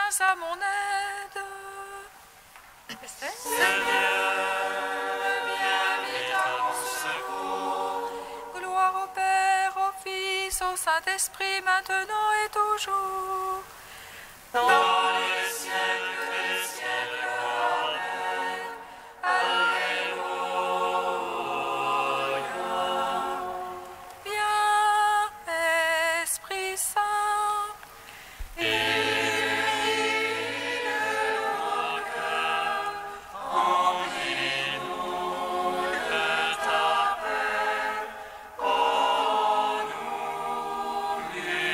à mon aide. Seigneur, viens vite à mon secours. Gloire au Père, au Fils, au Saint-Esprit, maintenant et toujours. Dans les siècles des siècles. Amen. Alléluia. Viens, Esprit Saint, illumine nos cœurs, remplis-nous de ta paix. Oh, nous murmure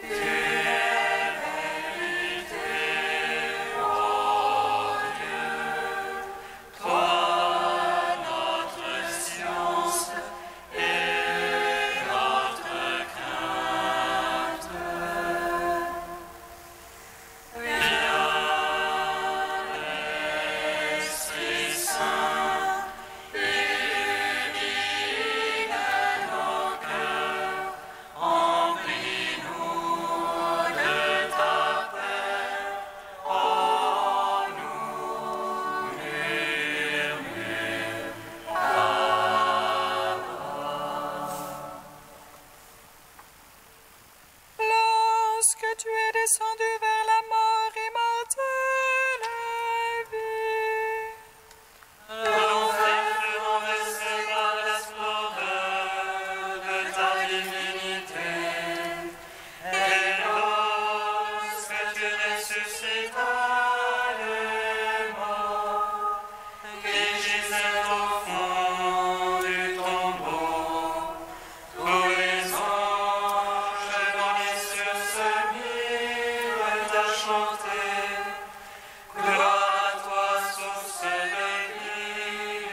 Dieu est vérité, oh Dieu, toi notre science et notre crainte. Viens, Esprit Saint, illumine nos cœurs, remplis-nous de ta paix. Oh, nous murmure Lorsque tu es descendu vers la mort et mortel vie, l'enfer fut renversé par la splendeur de ta divinité. Et lorsque tu ressuscitas les morts, qui gisaient au fond du tombeau, tous les anges dans les cieux se mirent à chanter. Gloire à toi, source de vie,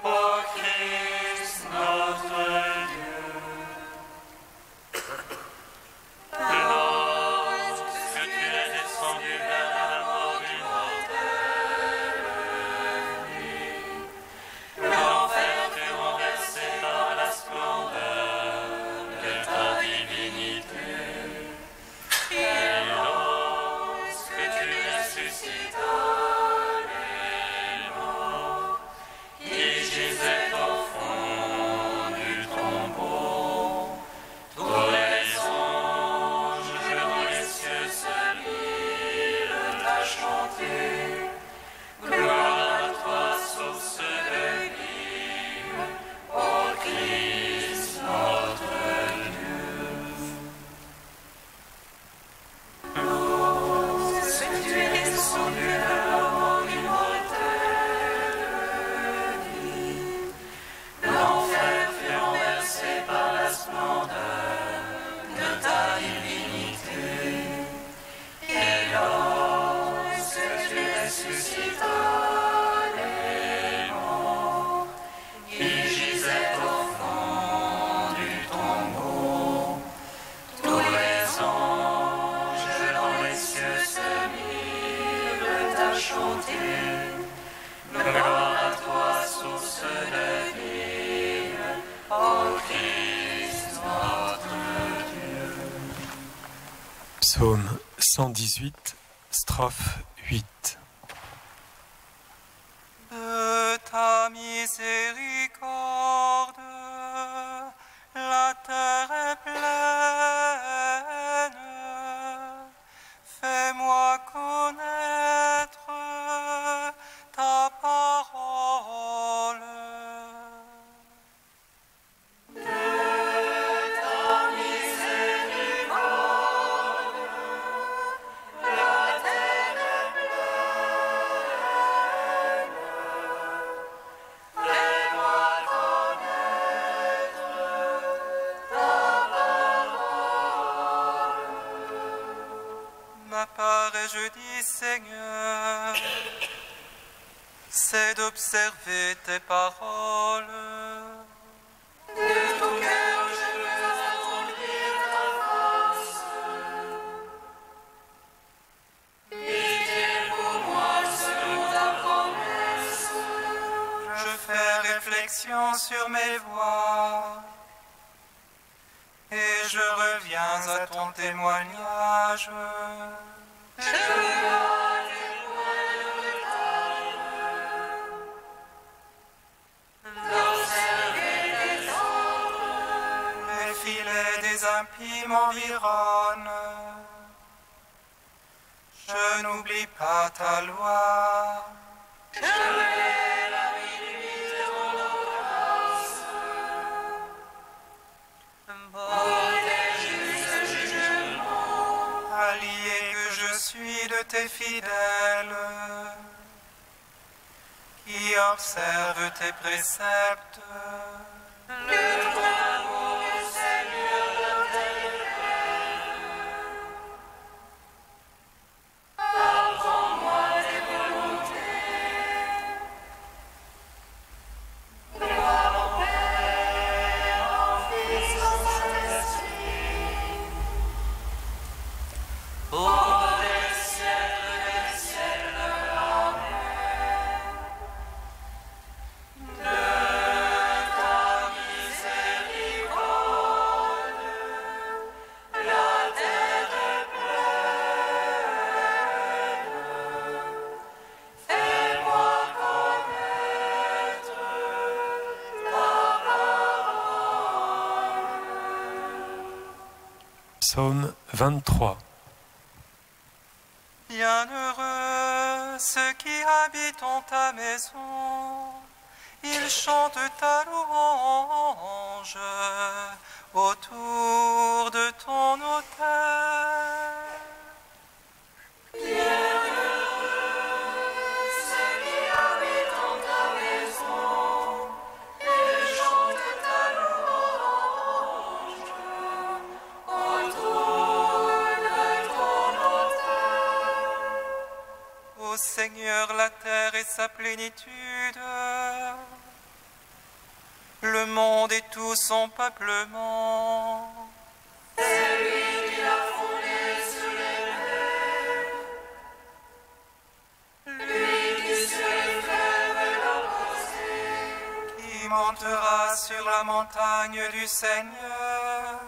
ô Christ notre Dieu. Lorsque tu es descendu vers la mort immortelle vie, l'enfer fut renversé par la splendeur de ta divinité. Et lorsque tu ressuscitas les morts, qui gisaient au fond du tombeau, tous les anges dans les cieux se mirent à chanter. Gloire à toi, source de vie, ô Christ notre Dieu. Lorsque tu es descendu vers la mort immortelle vie, l'enfer fut renversé par la splendeur de ta divinité. Et lorsque tu ressuscitas les morts, qui gisaient au fond du tombeau, tous les anges dans les cieux se mirent à chanter. Gloire à toi, source de vie, ô Christ notre Dieu. Psaume 118, strophe 8. De ta miséricorde, la terre est pleine. Fais-moi connaître ta parole. Ma part et je dis, Seigneur, c'est d'observer tes paroles. De tout cœur, je veux accomplir ta face. Pitié pour moi selon ta promesse. Je fais réflexion sur mes voies et je reviens à ton témoignage. Les filets des impies m'environnent. Je n'oublie pas ta loi. Allié que je suis de tes fidèles, qui observent tes préceptes. Psaume 23. Bienheureux ceux qui habitent en ta maison, ils chantent ta louange autour de ton autel. Ô Seigneur, la terre et sa plénitude, le monde et tout son peuplement. Qui montera sur la montagne du Seigneur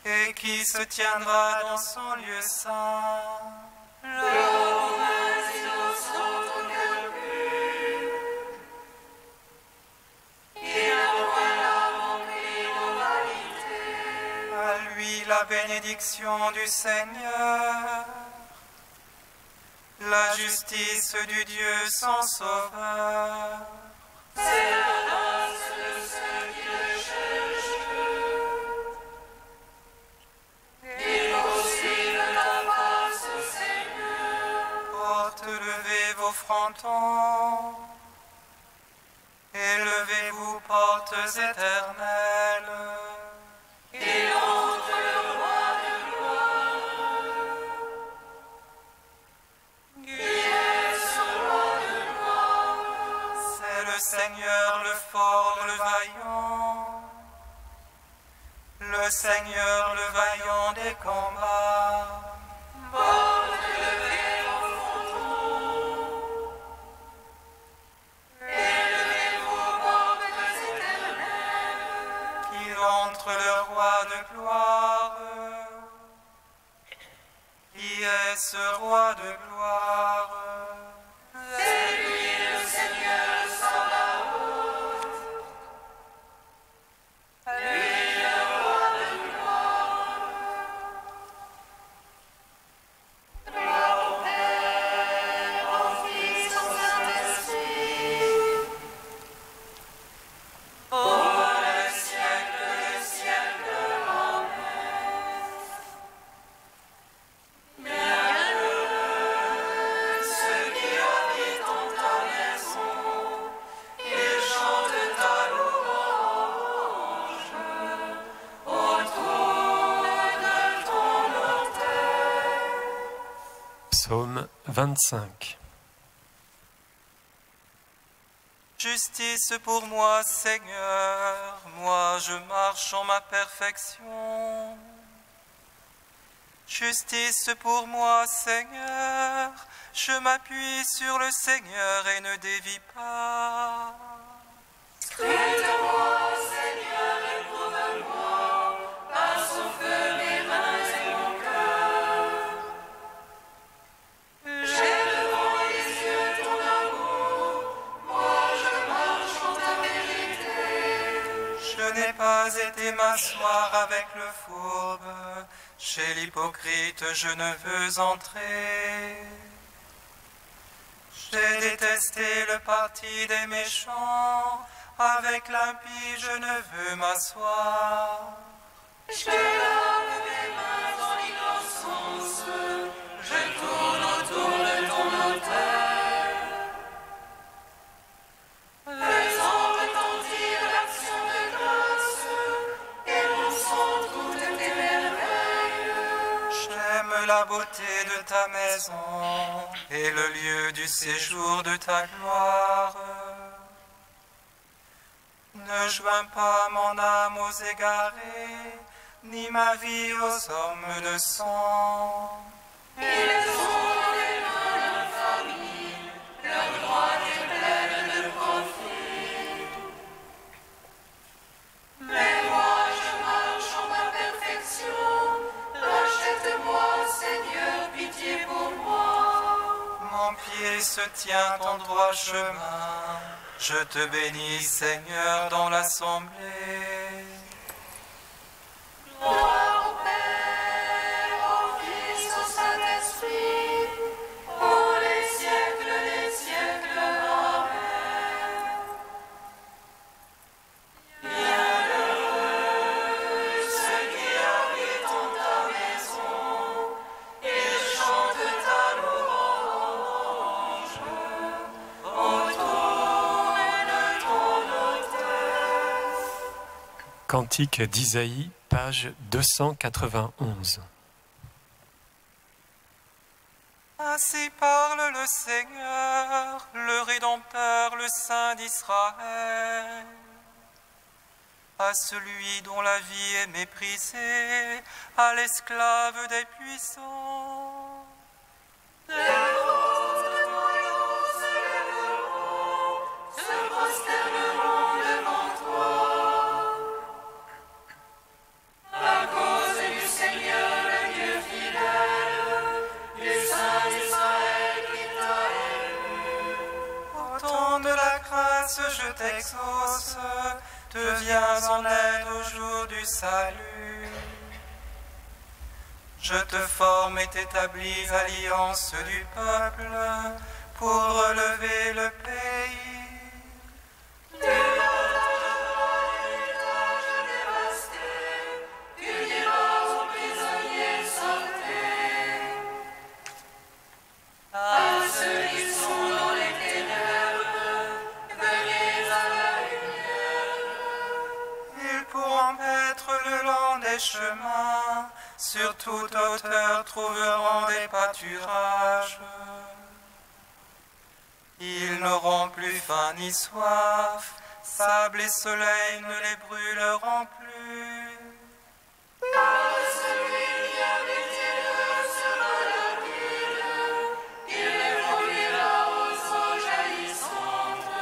et qui se tiendra dans son lieu saint. À lui la bénédiction du Seigneur, la justice du Dieu son sauveur. Levez vos frontons, élevez-vous portes éternelles. Il entre le roi de gloire. Qui est ce roi de gloire? C'est le Seigneur, le fort, le vaillant. Le Seigneur, le vaillant des combats. Entre le roi de gloire, qui est ce roi de gloire? C'est lui le Seigneur Sabaoth, lui le roi de gloire. Gloire au Père, au Fils, au Saint-Esprit. Psaume 25. Justice pour moi, Seigneur, moi je marche en ma perfection. Justice pour moi, Seigneur, je m'appuie sur le Seigneur et ne dévie pas. Scrute-moi, Seigneur, éprouve-moi. été m'asseoir avec le fourbe. Chez l'hypocrite, je ne veux entrer. J'ai détesté le parti des méchants. Avec l'impie, je ne veux m'asseoir. Je lave mes mains dans l'innocence, je tourne autour de ton autel. Faisant retentir l'action de grâce, et montrant toutes tes merveilles. J'aime la beauté de ta maison et le lieu du séjour de ta gloire. Ne joins pas mon âme aux égarés, ni ma vie aux hommes de sang. Ils ont dans les mains l'infamie, leur droite est pleine de profit. Mais moi je marche en ma perfection, rachète-moi Seigneur, pitié pour moi. Mon pied se tient en droit chemin, je te bénis Seigneur dans l'assemblée. Gloire au Père, au Fils, au Saint-Esprit, pour les siècles des siècles. Amen. Bienheureux ceux qui habitent en ta maison, ils chantent ta louange autour de ton autel. Cantique d'Isaïe, page 291. Ainsi parle le Seigneur, le Rédempteur, le Saint d'Israël. À celui dont la vie est méprisée, à l'esclave des puissants. Les roses de noyaux se lèveront, se prosterneront devant toi. À cause du Seigneur, le Dieu fidèle, du Saint d'Israël qui t'a élu. Au temps de la grâce, je t'exauce, te viens en aide au jour du salut. Je te forme et t'établis alliance du peuple pour relever le pays. Tu partageras l'héritage dévasté, tu diras aux prisonniers sortez. À ceux qui sont dans les ténèbres, venez à la lumière. Ils pourront paître le long des chemins, sur toute hauteur trouveront des pâturages. Ils n'auront plus faim ni soif, sable et soleil ne les brûleront plus. Car celui qui a bâti l'eau sera leur guide, il les conduira aux eaux jaillissantes.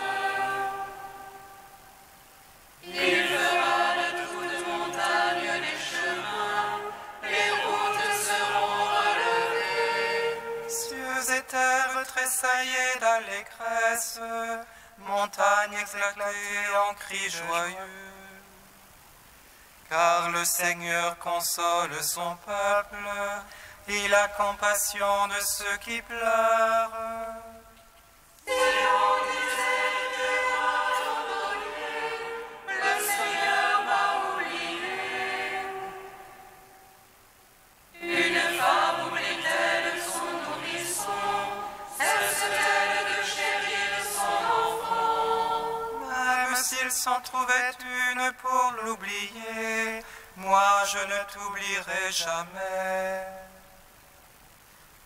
Il fera de toute montagne des chemins, les routes seront relevées. Cieux et terre tressaillés d'allégresse, montagnes éclatées en cris joyeux. Car le Seigneur console son peuple, il a compassion de ceux qui pleurent. Si on disait que m'a abandonné, le Seigneur m'a oublié. Une femme oublie-t-elle son nourrisson, cesse-t-elle de chérir son enfant? Même s'il s'en trouvait une pour l'oublier, moi je ne t'oublierai jamais.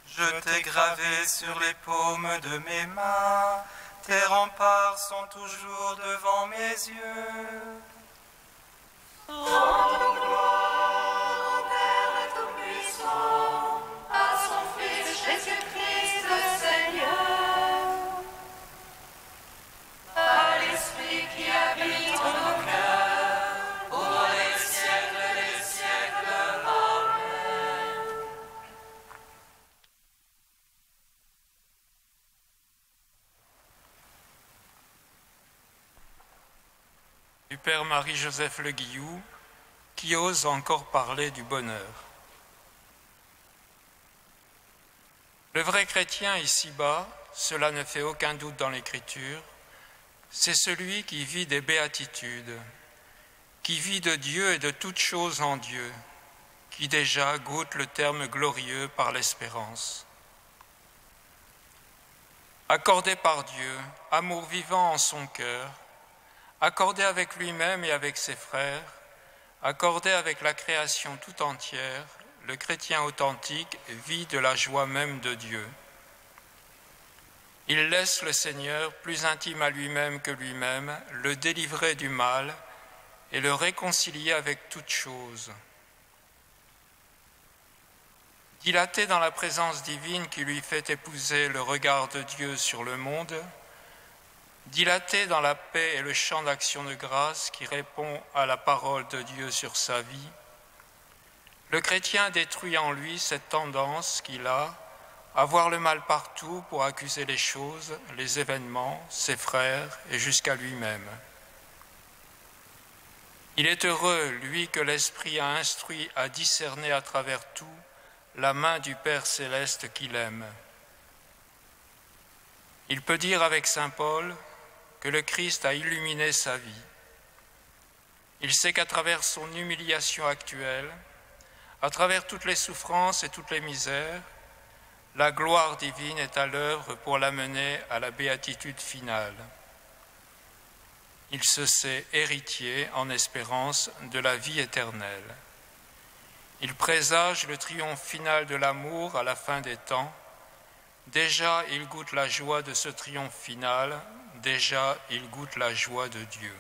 Je t'ai gravé sur les paumes de mes mains, tes remparts sont toujours devant mes yeux. Rendons gloire au Père Tout-Puissant, à son Fils Jésus-Christ le Seigneur, à l'Esprit qui habite en nos cœurs, pour les siècles des siècles. Amen. Du Père Marie-Joseph Le Guillou, Qui ose encore parler du bonheur? Le vrai chrétien ici-bas, cela ne fait aucun doute dans l'Écriture, c'est celui qui vit des béatitudes, qui vit de Dieu et de toutes choses en Dieu, qui déjà goûte le terme glorieux par l'espérance. Accordé par Dieu, amour vivant en son cœur, accordé avec lui-même et avec ses frères, accordé avec la création tout entière, le chrétien authentique vit de la joie même de Dieu. Il laisse le Seigneur, plus intime à lui-même que lui-même, le délivrer du mal et le réconcilier avec toutes choses. Dilaté dans la présence divine qui lui fait épouser le regard de Dieu sur le monde, dilaté dans la paix et le chant d'action de grâce qui répond à la parole de Dieu sur sa vie, le chrétien détruit en lui cette tendance qu'il a à voir le mal partout pour accuser les choses, les événements, ses frères et jusqu'à lui-même. Il est heureux, lui, que l'Esprit a instruit à discerner à travers tout la main du Père céleste qu'il aime. Il peut dire avec saint Paul que le Christ a illuminé sa vie. Il sait qu'à travers son humiliation actuelle, à travers toutes les souffrances et toutes les misères, la gloire divine est à l'œuvre pour l'amener à la béatitude finale. Il se sait héritier en espérance de la vie éternelle. Il présage le triomphe final de l'amour à la fin des temps. Déjà, il goûte la joie de ce triomphe final. Déjà, il goûte la joie de Dieu.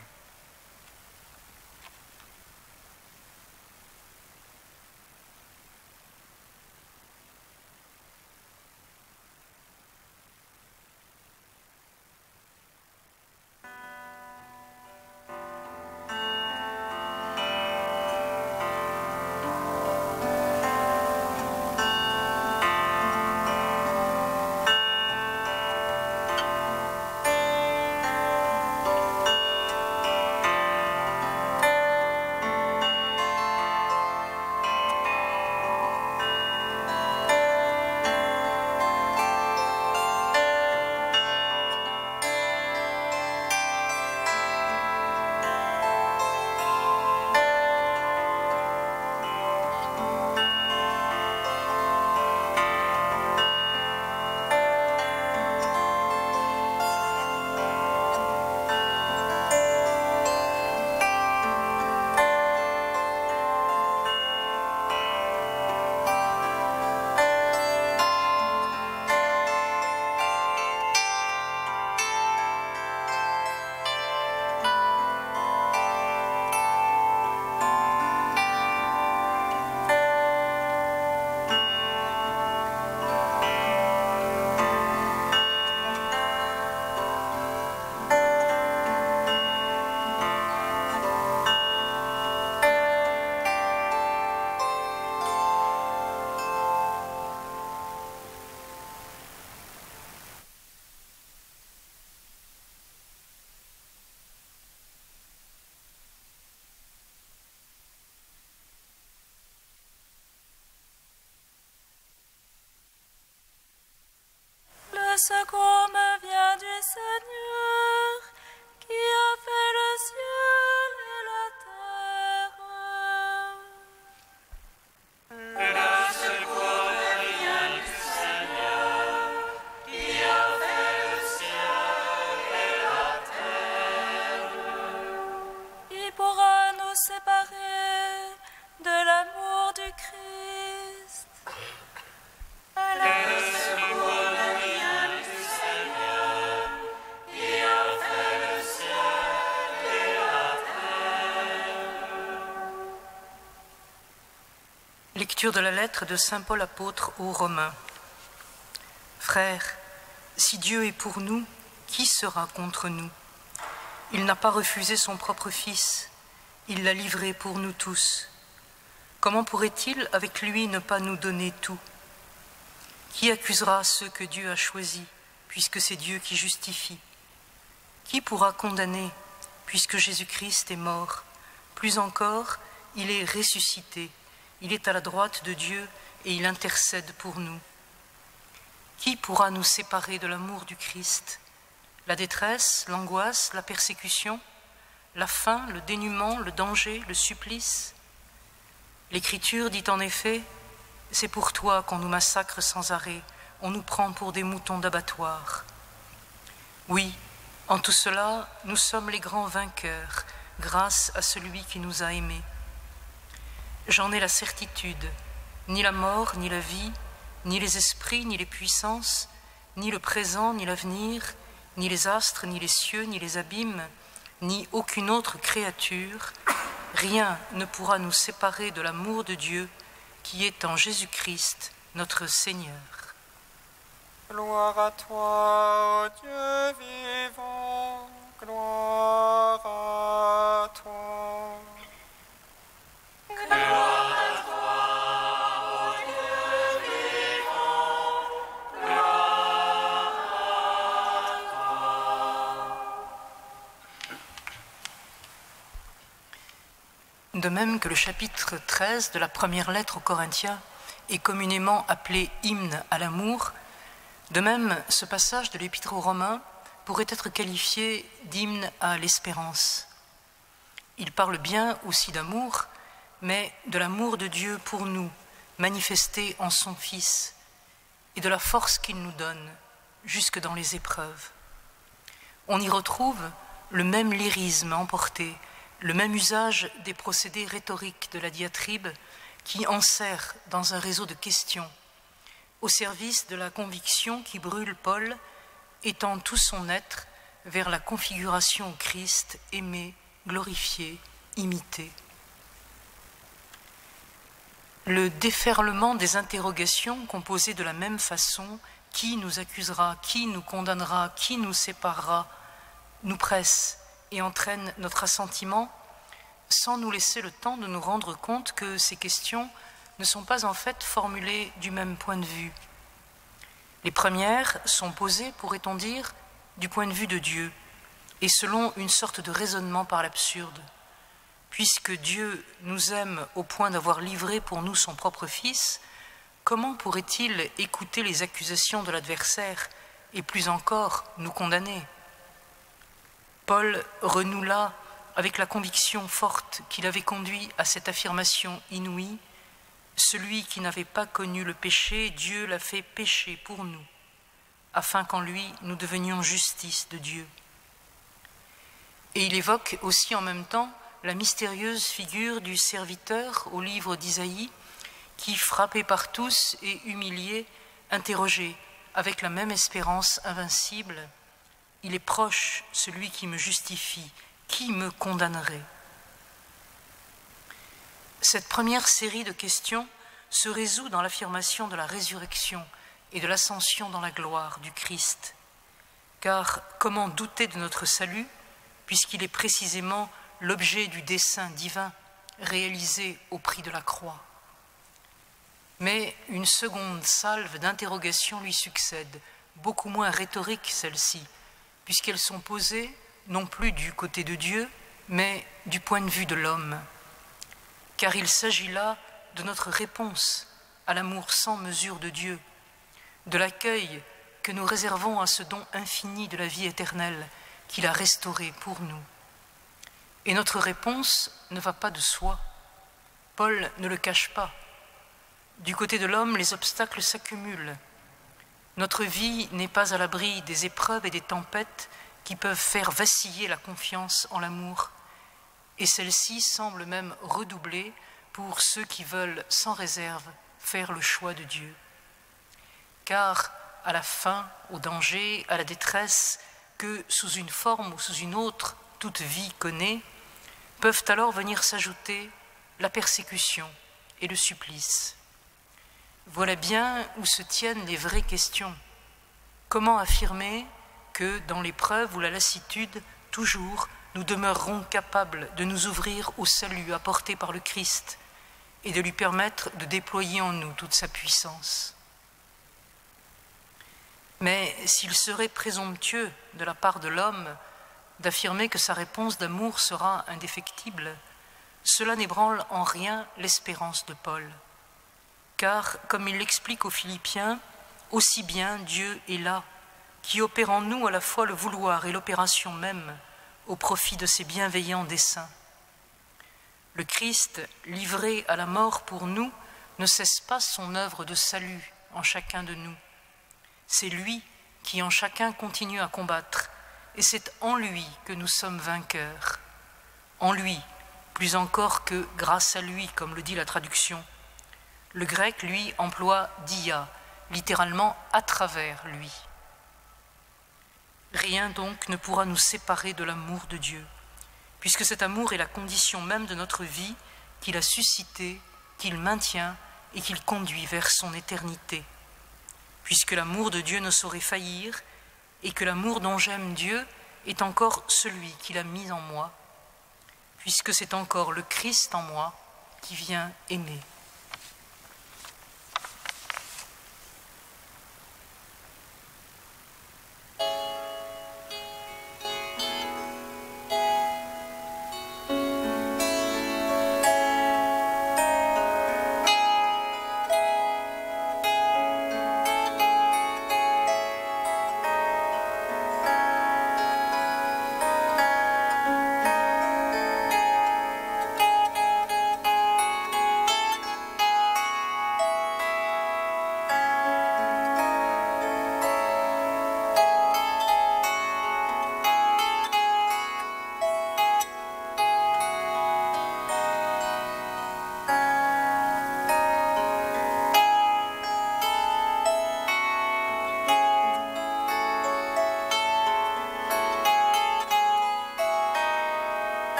Le secours me vient du Seigneur, qui a fait le ciel et la terre. Le secours me vient du Seigneur, qui a fait le ciel et la terre. Qui pourra nous séparer de l'amour du Christ? Le secours me vient du Seigneur, qui a fait le ciel et la terre. Lecture de la lettre de saint Paul apôtre aux Romains. Frères, si Dieu est pour nous, qui sera contre nous? Il n'a pas refusé son propre Fils, il l'a livré pour nous tous. Comment pourrait-il avec lui ne pas nous donner tout? Qui accusera ceux que Dieu a choisis, puisque c'est Dieu qui justifie? Qui pourra condamner, puisque Jésus-Christ est mort? Plus encore, il est ressuscité, il est à la droite de Dieu et il intercède pour nous. Qui pourra nous séparer de l'amour du Christ? La détresse, l'angoisse, la persécution, la faim, le dénuement, le danger, le supplice? L'Écriture dit en effet, « C'est pour toi qu'on nous massacre sans arrêt, on nous prend pour des moutons d'abattoir. » Oui, en tout cela, nous sommes les grands vainqueurs, grâce à celui qui nous a aimés. J'en ai la certitude, ni la mort, ni la vie, ni les esprits, ni les puissances, ni le présent, ni l'avenir, ni les astres, ni les cieux, ni les abîmes, ni aucune autre créature, rien ne pourra nous séparer de l'amour de Dieu qui est en Jésus-Christ, notre Seigneur. Gloire à toi, ô Dieu vivant, gloire à toi. Gloire à toi, ô Dieu vivant, gloire à toi. De même que le chapitre 13 de la première lettre aux Corinthiens est communément appelé hymne à l'amour, de même ce passage de l'Épître aux Romains pourrait être qualifié d'hymne à l'espérance. Il parle bien aussi d'amour, mais de l'amour de Dieu pour nous, manifesté en son Fils, et de la force qu'il nous donne, jusque dans les épreuves. On y retrouve le même lyrisme emporté, le même usage des procédés rhétoriques de la diatribe qui enserre dans un réseau de questions, au service de la conviction qui brûle Paul, étend tout son être vers la configuration au Christ aimé, glorifié, imité. Le déferlement des interrogations composées de la même façon, qui nous accusera, qui nous condamnera, qui nous séparera, nous presse et entraîne notre assentiment, sans nous laisser le temps de nous rendre compte que ces questions ne sont pas en fait formulées du même point de vue. Les premières sont posées, pourrait-on dire, du point de vue de Dieu, et selon une sorte de raisonnement par l'absurde. Puisque Dieu nous aime au point d'avoir livré pour nous son propre Fils, comment pourrait-il écouter les accusations de l'adversaire et plus encore nous condamner? Paul renoue là avec la conviction forte qui l'avait conduit à cette affirmation inouïe: celui qui n'avait pas connu le péché, Dieu l'a fait pécher pour nous, afin qu'en lui nous devenions justice de Dieu. Et il évoque aussi en même temps la mystérieuse figure du serviteur au livre d'Isaïe, qui, frappé par tous et humilié, interrogeait avec la même espérance invincible: il est proche celui qui me justifie, qui me condamnerait? Cette première série de questions se résout dans l'affirmation de la résurrection et de l'ascension dans la gloire du Christ. Car comment douter de notre salut, puisqu'il est précisément l'objet du dessein divin réalisé au prix de la croix? Mais une seconde salve d'interrogations lui succède, beaucoup moins rhétoriques celles-ci, puisqu'elles sont posées non plus du côté de Dieu, mais du point de vue de l'homme. Car il s'agit là de notre réponse à l'amour sans mesure de Dieu, de l'accueil que nous réservons à ce don infini de la vie éternelle qu'il a restauré pour nous. Et notre réponse ne va pas de soi. Paul ne le cache pas. Du côté de l'homme, les obstacles s'accumulent. Notre vie n'est pas à l'abri des épreuves et des tempêtes qui peuvent faire vaciller la confiance en l'amour, et celle-ci semble même redoubler pour ceux qui veulent sans réserve faire le choix de Dieu. Car à la faim, au danger, à la détresse que sous une forme ou sous une autre toute vie connaît, peuvent alors venir s'ajouter la persécution et le supplice. Voilà bien où se tiennent les vraies questions. Comment affirmer que dans l'épreuve ou la lassitude, toujours, nous demeurerons capables de nous ouvrir au salut apporté par le Christ et de lui permettre de déployer en nous toute sa puissance? Mais s'il serait présomptueux de la part de l'homme d'affirmer que sa réponse d'amour sera indéfectible, cela n'ébranle en rien l'espérance de Paul. Car, comme il l'explique aux Philippiens, aussi bien Dieu est là, qui opère en nous à la fois le vouloir et l'opération même, au profit de ses bienveillants desseins. Le Christ, livré à la mort pour nous, ne cesse pas son œuvre de salut en chacun de nous. C'est lui qui en chacun continue à combattre, et c'est en lui que nous sommes vainqueurs. En lui, plus encore que grâce à lui, comme le dit la traduction. Le grec, lui, emploie dia, littéralement à travers lui. Rien donc ne pourra nous séparer de l'amour de Dieu, puisque cet amour est la condition même de notre vie qu'il a suscité, qu'il maintient et qu'il conduit vers son éternité. Puisque l'amour de Dieu ne saurait faillir, et que l'amour dont j'aime Dieu est encore celui qu'il a mis en moi, puisque c'est encore le Christ en moi qui vient aimer.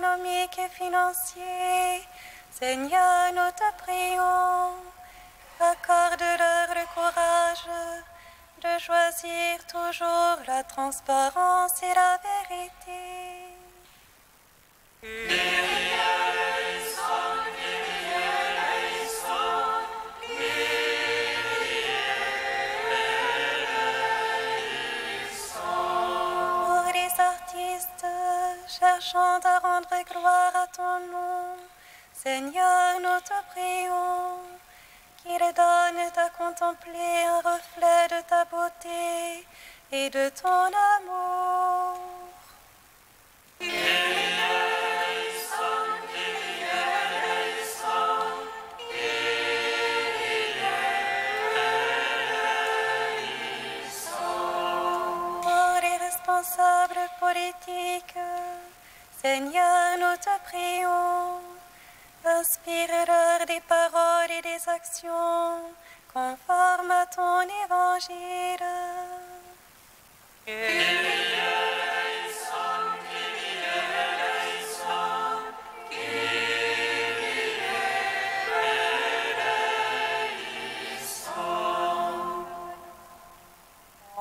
économique et financier, Seigneur, nous te prions, accorde-leur le courage de choisir toujours la transparence et la vérité. Pour les artistes cherchant à rendre gloire à ton nom, Seigneur, nous te prions, qu'ils donnent à contempler un reflet de ta beauté et de ton amour. Pour les responsables politiques, Seigneur, nous te prions, inspire-leur des paroles et des actions conformes à ton évangile.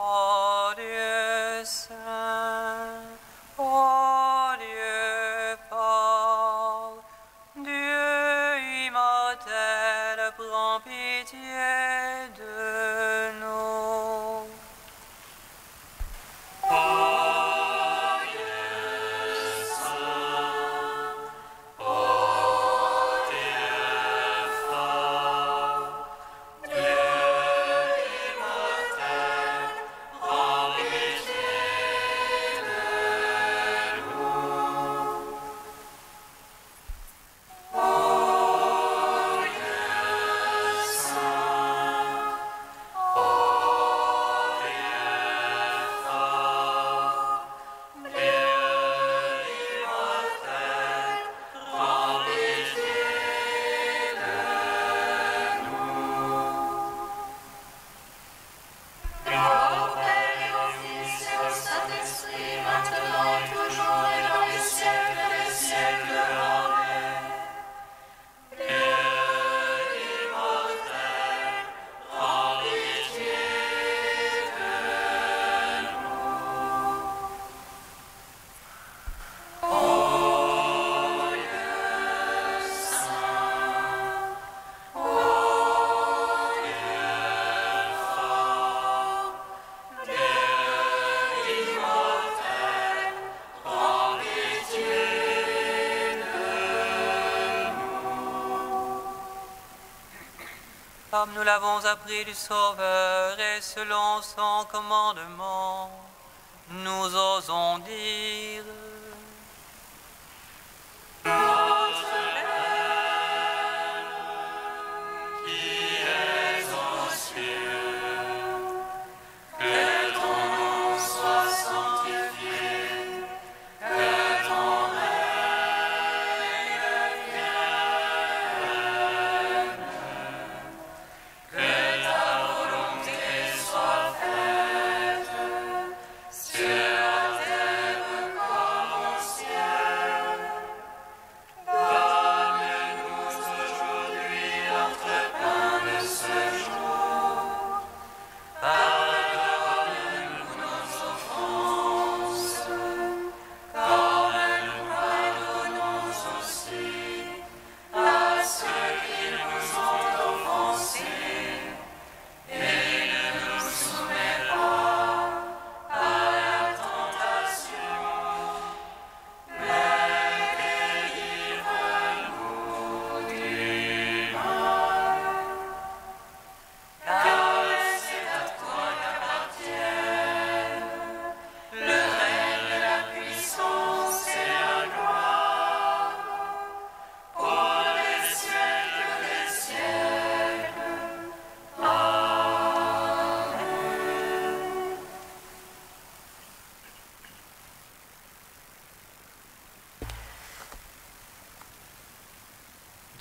Ô Dieu saint, ô Dieu fort, Dieu immortel, prends pitié de nous. Comme nous l'avons appris du Sauveur et selon son commandement, nous osons dire: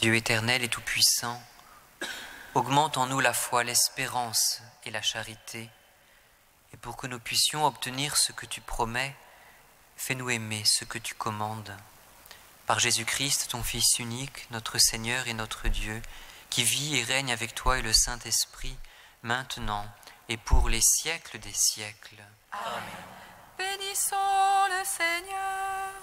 Dieu éternel et tout-puissant, augmente en nous la foi, l'espérance et la charité, et pour que nous puissions obtenir ce que tu promets, fais-nous aimer ce que tu commandes. Par Jésus-Christ, ton Fils unique, notre Seigneur et notre Dieu, qui vit et règne avec toi et le Saint-Esprit, maintenant et pour les siècles des siècles. Amen. Bénissons le Seigneur.